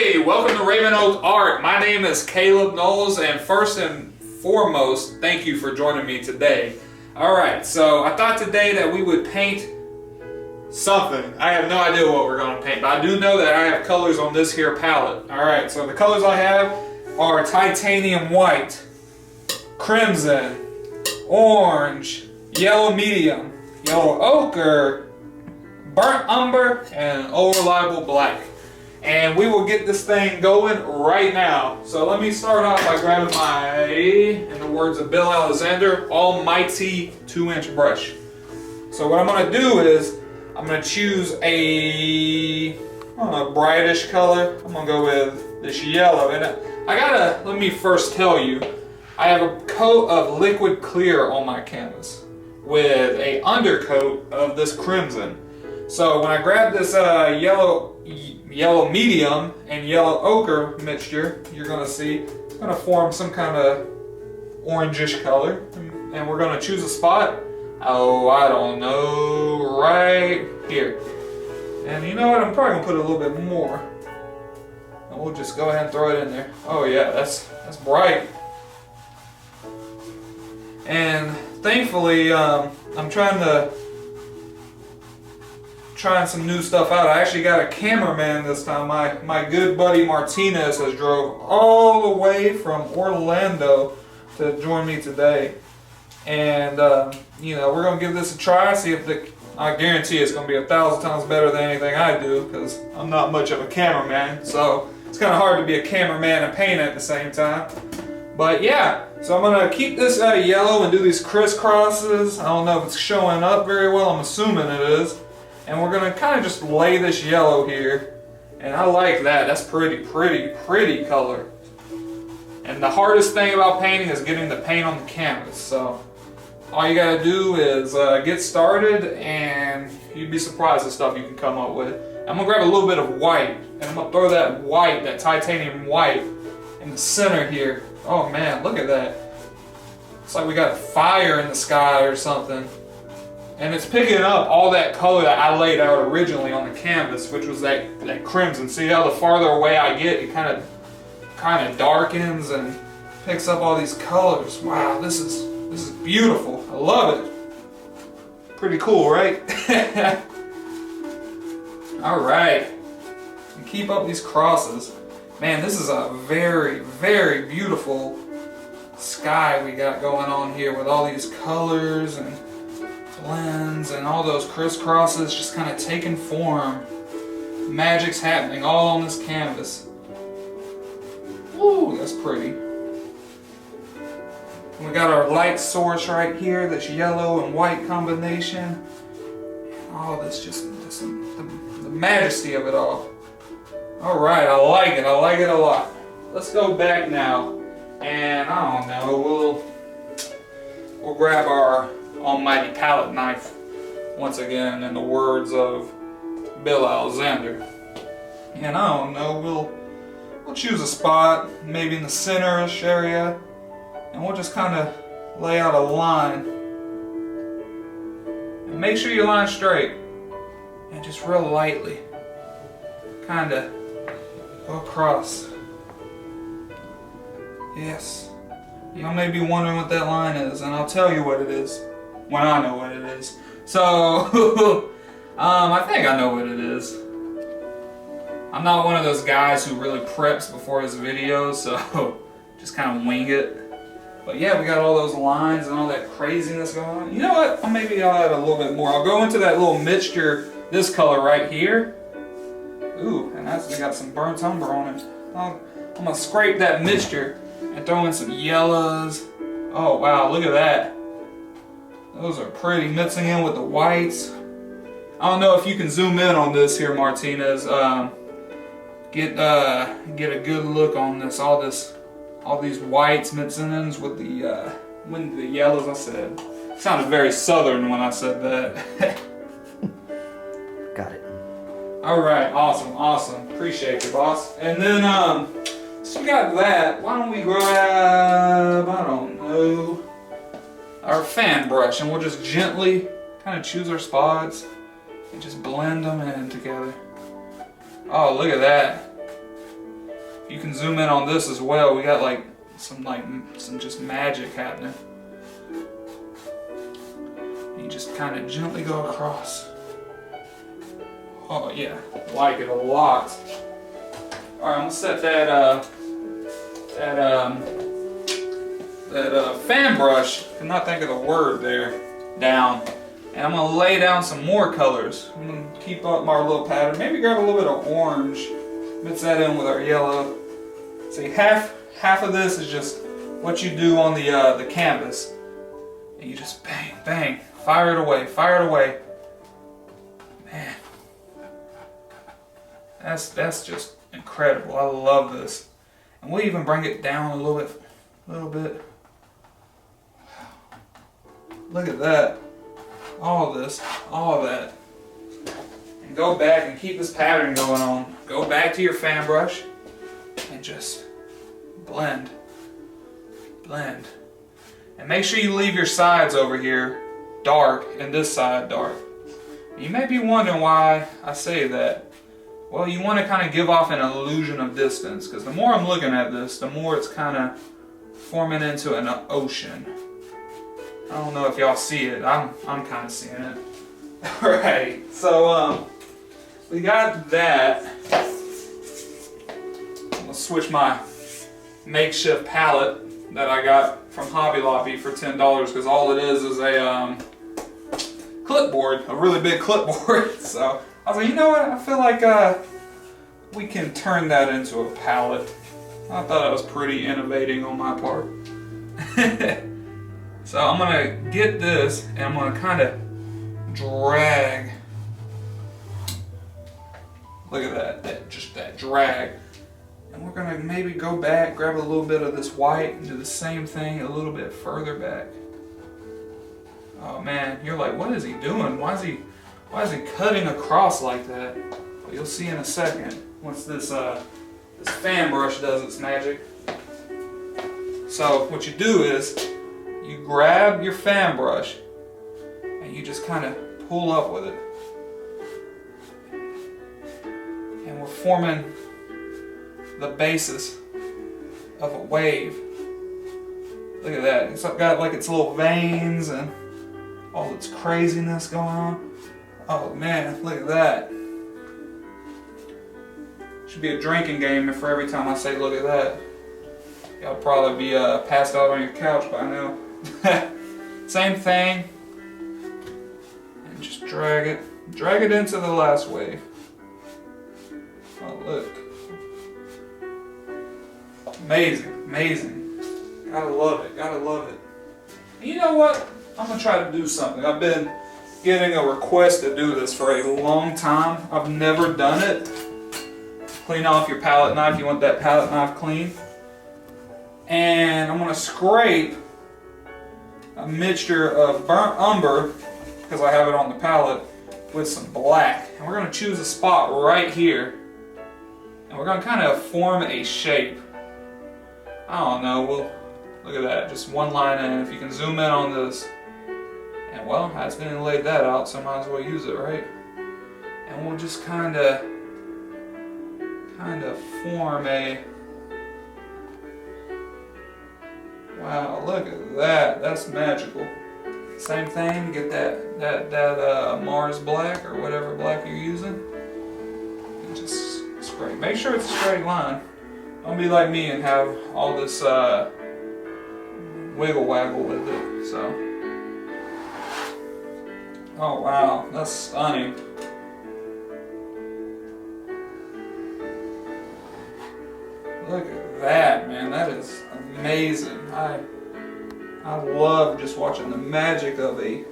Hey, welcome to Raven Oak Art. My name is Caleb Knowles, and first and foremost, thank you for joining me today. Alright, so I thought today that we would paint something. I have no idea what we're going to paint, but I do know that I have colors on this here palette. Alright, so the colors I have are titanium white, crimson, orange, yellow medium, yellow ochre, burnt umber, and old reliable black. And we will get this thing going right now. So let me start off by grabbing my, in the words of Bill Alexandria, almighty 2-inch brush. So what I'm going to do is, I'm going to choose a, I don't know, brightish color. I'm going to go with this yellow. And let me first tell you, I have a coat of liquid clear on my canvas with a undercoat of this crimson. So when I grab this yellow medium and yellow ochre mixture, you're going to see it's going to form some kind of orangish color. And we're going to choose a spot, oh, I don't know, right here. And you know what, I'm probably going to put a little bit more. And we'll just go ahead and throw it in there. Oh yeah, that's bright. And thankfully, I'm trying some new stuff out. I actually got a cameraman this time. My good buddy Martinez has drove all the way from Orlando to join me today. And you know, we're gonna give this a try, see if I guarantee it's gonna be 1,000 times better than anything I do, because I'm not much of a cameraman, so it's kind of hard to be a cameraman and paint at the same time. But yeah, so I'm gonna keep this yellow and do these crisscrosses. I don't know if it's showing up very well, I'm assuming it is. And we're gonna kind of just lay this yellow here. And I like that, that's pretty color. And the hardest thing about painting is getting the paint on the canvas. So all you gotta do is get started, and you'd be surprised the stuff you can come up with. I'm gonna grab a little bit of white, and I'm gonna throw that white, that titanium white, in the center here. Oh man, look at that. It's like we got fire in the sky or something. And it's picking up all that color that I laid out originally on the canvas, which was that crimson. See how the farther away I get, it kind of darkens and picks up all these colors. Wow, this is beautiful. I love it. Pretty cool, right? All right. And keep up these crosses. Man, this is a very, very beautiful sky we got going on here with all these colors and blends and all those crisscrosses just kind of taking form. Magic's happening all on this canvas. Ooh, that's pretty. We got our light source right here, this yellow and white combination. And all this just the majesty of it all. Alright, I like it a lot. Let's go back now, and I don't know, we'll grab our almighty palette knife once again, in the words of Bill Alexandria. And I don't know, we'll choose a spot, maybe in the center-ish area, and we'll just kind of lay out a line. And make sure you line straight, and just real lightly kind of go across. Yes. You may be wondering what that line is, and I'll tell you what it is when I know what it is. So, I think I know what it is. I'm not one of those guys who really preps before his videos, so just kind of wing it. But yeah, we got all those lines and all that craziness going on. You know what? Maybe I'll add a little bit more. I'll go into that little mixture, this color right here. Ooh, and that's got some burnt umber on it. I'm gonna scrape that mixture and throw in some yellows. Oh wow, look at that. Those are pretty, mixing in with the whites. I don't know if you can zoom in on this here, Martinez. Get a good look on this. All these whites mixing in with the yellows. I said, it sounded very southern when I said that. Got it. All right, awesome. Appreciate you, boss. And then so we got that. Why don't we grab, I don't know, our fan brush, and we'll just gently kind of choose our spots and just blend them in together. Oh, look at that. you can zoom in on this as well. We got like some just magic happening. You just kind of gently go across. Oh yeah, like it a lot. All right, I'm gonna set that fan brush, I cannot think of the word there, down. And I'm gonna lay down some more colors. I'm gonna keep up our little pattern. Maybe grab a little bit of orange, mix that in with our yellow. See, half of this is just what you do on the canvas. And you just bang, bang, fire it away, fire it away. Man, that's just incredible. I love this. And we'll even bring it down a little bit. Look at that. All of this, all of that. And go back and keep this pattern going on. Go back to your fan brush and just blend. Blend. And make sure you leave your sides over here dark and this side dark. You may be wondering why I say that. Well, you want to kind of give off an illusion of distance, because the more I'm looking at this, the more it's kind of forming into an ocean. I don't know if y'all see it. I'm kind of seeing it. Alright, so we got that. I'm going to switch my makeshift palette that I got from Hobby Lobby for $10, because all it is a clipboard, a really big clipboard. So I was like, you know what, I feel like we can turn that into a palette. I thought that was pretty innovating on my part. So I'm gonna get this and I'm gonna kind of drag. Look at that, just that drag. And we're gonna maybe go back, grab a little bit of this white and do the same thing a little bit further back. Oh man, you're like, what is he doing? Why is he cutting across like that? Well, you'll see in a second once this fan brush does its magic. So what you do is you grab your fan brush and you just kind of pull up with it. And we're forming the basis of a wave. Look at that. It's got like its little veins and all its craziness going on. Oh man, look at that. Should be a drinking game for every time I say look at that. Y'all probably be passed out on your couch by now. Same thing. And just drag it into the last wave. Oh look. Amazing, amazing. Gotta love it, gotta love it. And you know what? I'm gonna try to do something. I've been getting a request to do this for a long time. I've never done it. Clean off your palette knife. You want that palette knife clean. And I'm gonna scrape a mixture of burnt umber, because I have it on the palette, with some black. And we're gonna choose a spot right here. And we're gonna kind of form a shape. I don't know, look at that, just one line in. If you can zoom in on this. And well, I accidentally laid that out, so I might as well use it, right? And we'll just kind of form a... Wow, look at that, that's magical. Same thing, get that Mars black or whatever black you're using. And just spray. Make sure it's a straight line. Don't be like me and have all this wiggle waggle with it. So, oh wow, that's stunning. Look at that, man. That is amazing. I love just watching the magic of a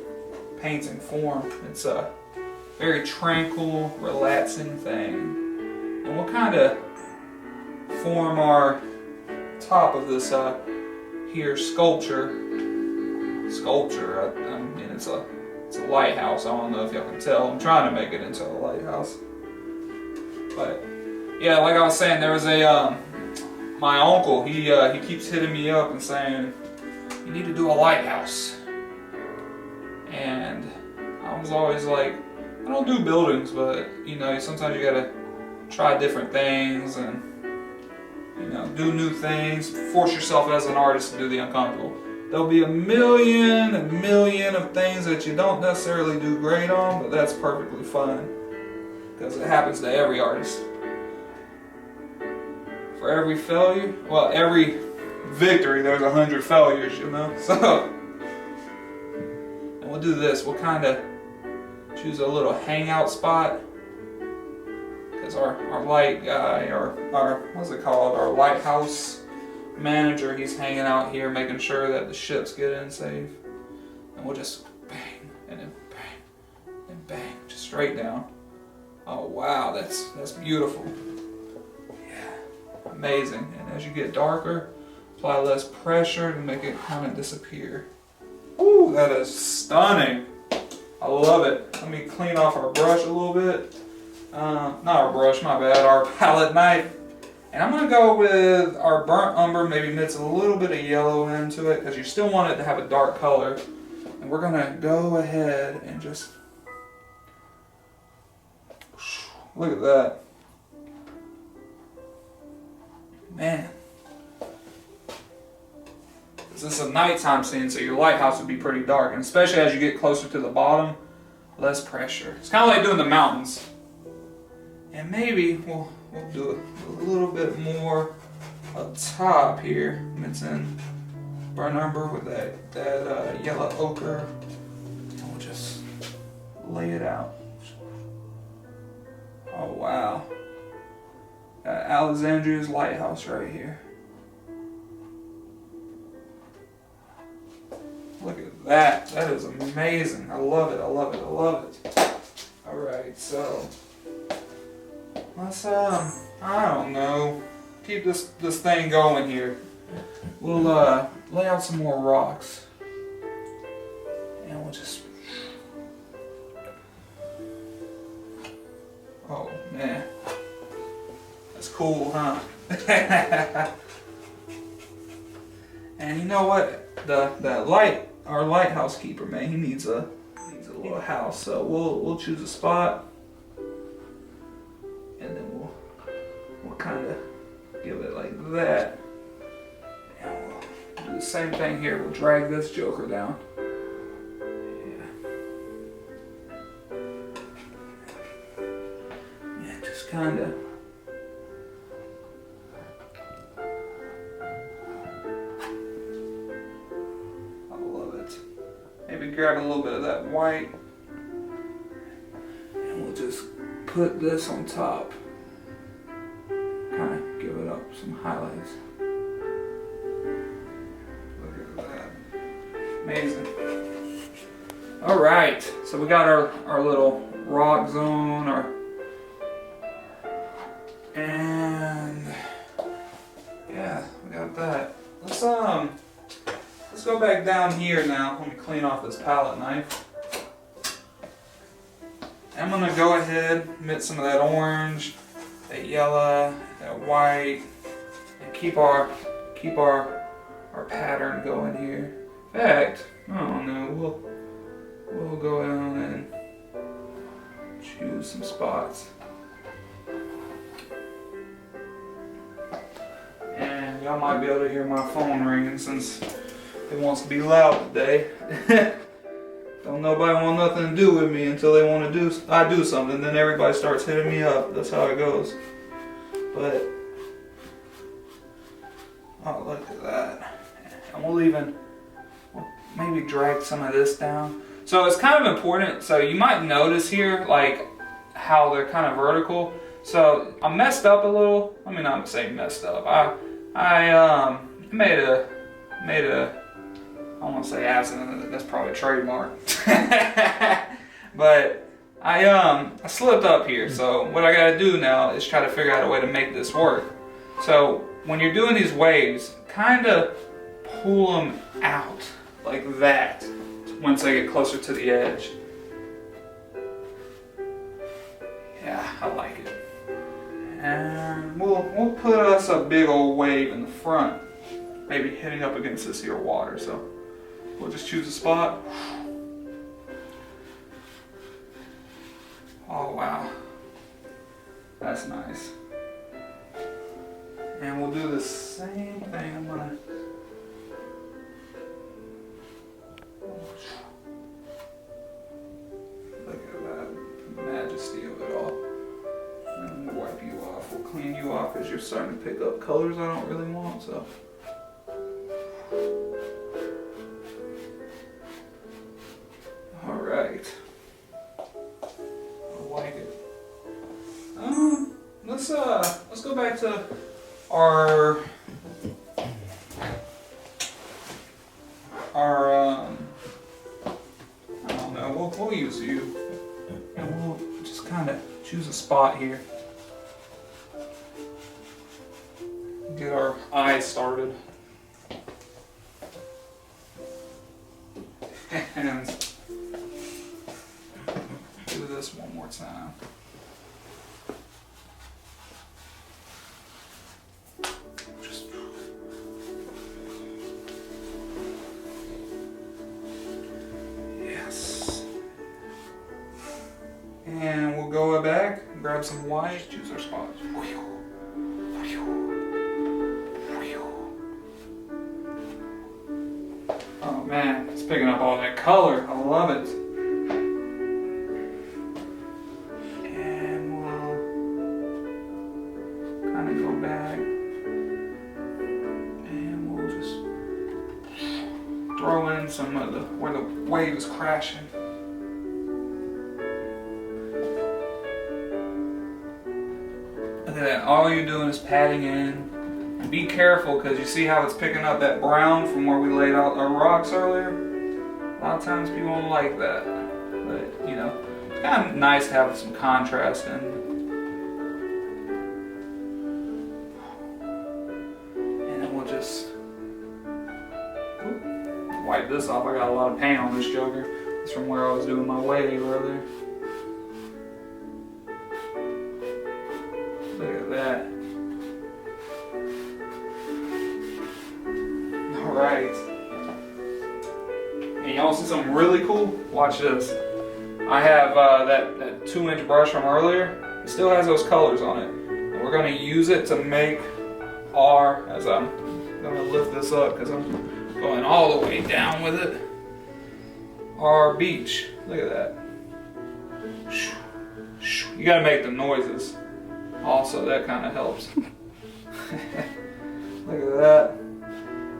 painting form. It's a very tranquil, relaxing thing. And we'll kind of form our top of this here sculpture. I mean, it's a lighthouse. I don't know if y'all can tell. I'm trying to make it into a lighthouse. But yeah, like I was saying, there was a my uncle. He keeps hitting me up and saying, you need to do a lighthouse. And I was always like, I don't do buildings, but you know, sometimes you gotta try different things. And do new things, force yourself as an artist to do the uncomfortable. There'll be a million of things that you don't necessarily do great on, but that's perfectly fine. Because it happens to every artist. For every failure, well, every victory, there's 100 failures, you know? So, and we'll do this. We'll kind of choose a little hangout spot. Because our light guy, our what's it called, our lighthouse manager, he's hanging out here making sure that the ships get in safe. And we'll just bang, and then bang, and bang, just straight down. Oh wow, that's beautiful. Yeah, amazing. And as you get darker, apply less pressure to make it kind of disappear. Ooh, that is stunning. I love it. Let me clean off our brush a little bit. Not our brush, my bad, our palette knife. And I'm going to go with our burnt umber, maybe mix a little bit of yellow into it, because you still want it to have a dark color. And we're going to go ahead and just, look at that. Man. This is a nighttime scene, so your lighthouse would be pretty dark. And especially as you get closer to the bottom, less pressure. It's kind of like doing the mountains. And maybe we'll do a little bit more up top here. Mix in burnt umber with that yellow ochre. And we'll just lay it out. Oh wow. Alexandria's lighthouse right here. Look at that. That is amazing. I love it. I love it. I love it. Alright, so let's I don't know, keep this thing going here. We'll lay out some more rocks. And we'll just, oh man. That's cool, huh? And you know what? Our lighthouse keeper, man, he needs a little house. So we'll choose a spot, and then we'll kind of give it like that. And we'll do the same thing here. We'll drag this joker down. Yeah, just kind of. Maybe grab a little bit of that white, and we'll just put this on top. Kind of give it up some highlights. Look at that. Amazing. Alright, so we got our little rock zone, and yeah, we got that. Let's go back down here now. Let me clean off this palette knife. I'm gonna go ahead, mix some of that orange, that yellow, that white, and keep our pattern going here. In fact, I don't know, we'll go down and choose some spots. And y'all might be able to hear my phone ringing since it wants to be loud today. Don't nobody want nothing to do with me until they want to I do something, then everybody starts hitting me up. That's how it goes. But oh, look at that. And we'll maybe drag some of this down. So it's kind of important. So you might notice here like how they're kind of vertical. So I messed up a little. Let me not say messed up. I made a I don't want to say accident, that's probably trademark. But I slipped up here, so what I gotta do now is try to figure out a way to make this work. So when you're doing these waves, kind of pull them out like that once they get closer to the edge. Yeah, I like it. And we'll put us a big old wave in the front, maybe hitting up against this here water. So we'll just choose a spot. Oh wow, that's nice. And we'll do the same thing. I'm gonna. Look at that majesty of it all. And we'll wipe you off. We'll clean you off as you're starting to pick up colors I don't really want. So. All right. I like it. Let's go back to our I don't know, we'll use you. And we'll just kind of choose a spot here. Get our eyes started. And do this one more time. Yes. And we'll go back, grab some white, choose our spot. Oh man, it's picking up all that color. I love it. And we'll kind of go back. And we'll just throw in some of where the wave is crashing. Look at that. All you're doing is patting in. And be careful, because you see how it's picking up that brown from where we laid out our rocks earlier? A lot of times people don't like that. But, you know, it's kind of nice to have some contrast in. And then we'll just wipe this off. I got a lot of paint on this joker. It's from where I was doing my wave earlier. Look at that. Alright. And y'all see something really cool? Watch this. I have that 2-inch brush from earlier. It still has those colors on it. And we're going to use it to make our, as I'm going to lift this up because I'm going all the way down with it, our beach. Look at that. You got to make the noises. Also, that kind of helps. Look at that.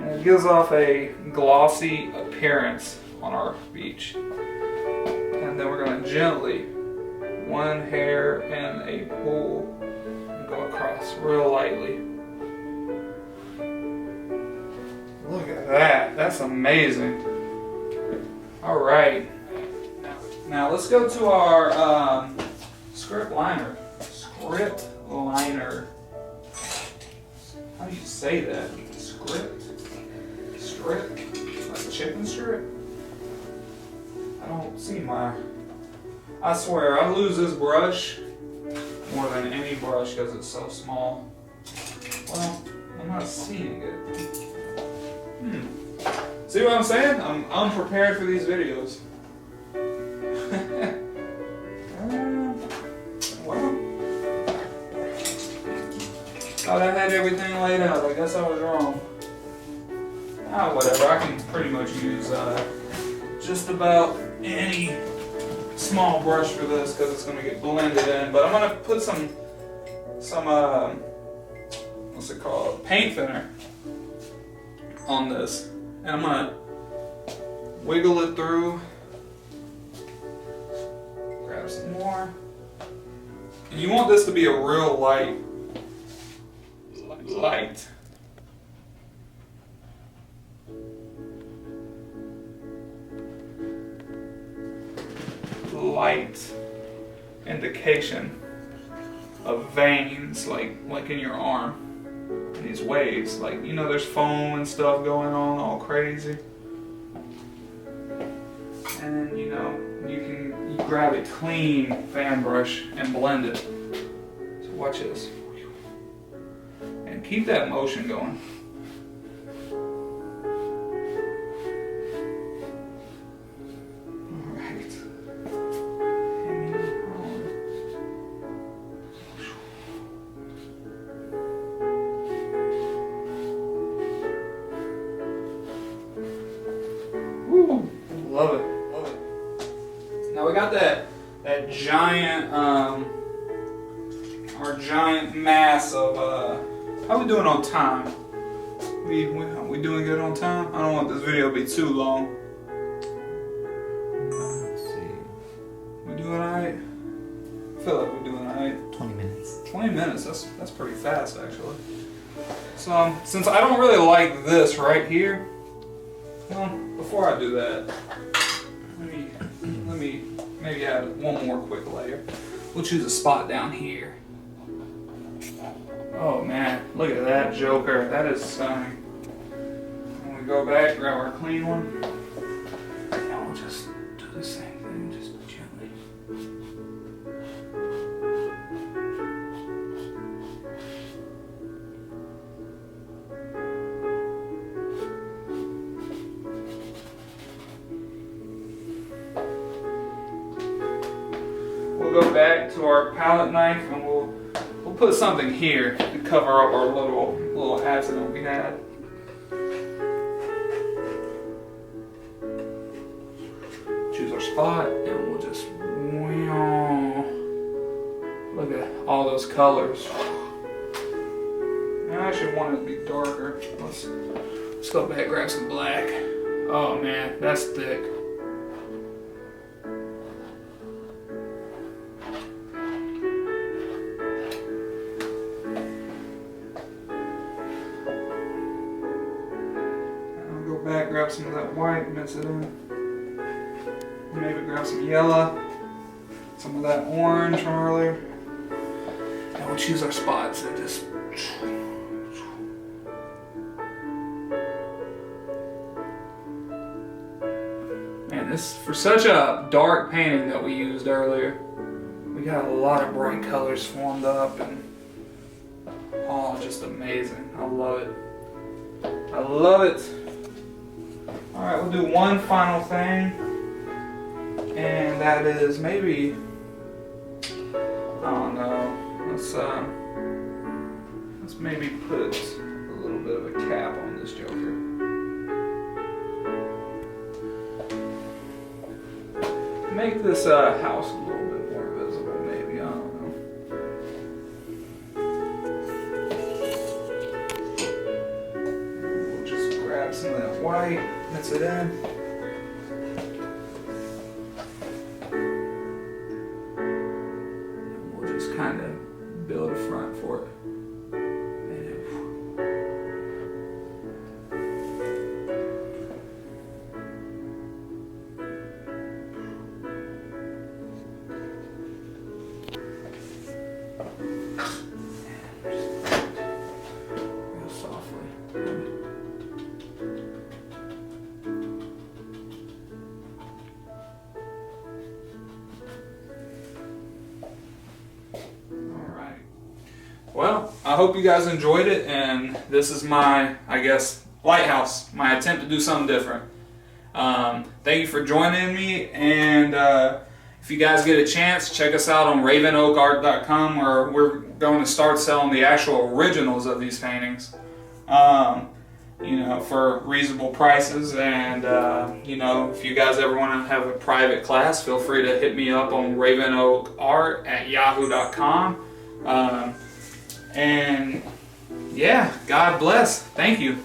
And it gives off a glossy appearance on our beach. And then we're going to gently, one hair in a pool, and go across real lightly. Look at that. That's amazing. All right. Now let's go to our script liner. Script liner. How do you say that? Script? Strip? Like a chicken strip? I don't see my... I swear, I lose this brush more than any brush because it's so small. Well, I'm not seeing it. See what I'm saying? I'm unprepared for these videos. Well, thought I had everything laid out. I guess I was wrong. Whatever. I can pretty much use just about any small brush for this because it's going to get blended in. But I'm going to put some what's it called? Paint thinner on this. And I'm going to wiggle it through. Grab some more. And you want this to be a real light. Light indication of veins, like in your arm. And these waves, like, you know, there's foam and stuff going on, all crazy. And then, you know, you grab a clean fan brush and blend it. So watch this. And keep that motion going. giant mass of how we doing on time? We doing good on time? I don't want this video to be too long. Let's see. We doing alright? I feel like we're doing alright. 20 minutes. 20 minutes, that's pretty fast actually. So since I don't really like this right here, well, before I do that, let me maybe add one more quick layer. We'll choose a spot down here. Oh man, look at that joker. That is stunning. When we go back, grab our clean one. And we'll just do the same thing, just gently. We'll go back to our palette knife and we'll put something here to cover up our little accident we had. Choose our spot and we'll just look at all those colors. I actually want it to be darker. Let's go back and grab some black. Oh man, that's thick. Back, grab some of that white, mix it in. Maybe grab some yellow, some of that orange from earlier. And we'll choose our spots and just. Man, this, for such a dark painting that we used earlier, we got a lot of bright colors formed up and oh, just amazing. I love it. I love it. Alright, we'll do one final thing, and that is maybe, I don't know, let's maybe put a little bit of a cap on this joker. Make this house a little bit more visible, maybe, I don't know. We'll just grab some of that white. Mix it in. And we'll just kind of build a front for it. Real softly. Well, I hope you guys enjoyed it, and this is my, I guess, Lighthouse, my attempt to do something different. Thank you for joining me, and if you guys get a chance, check us out on ravenoakart.com, where we're going to start selling the actual originals of these paintings, you know, for reasonable prices. And you know, if you guys ever want to have a private class, feel free to hit me up on ravenoakart@yahoo.com. And yeah, God bless. Thank you.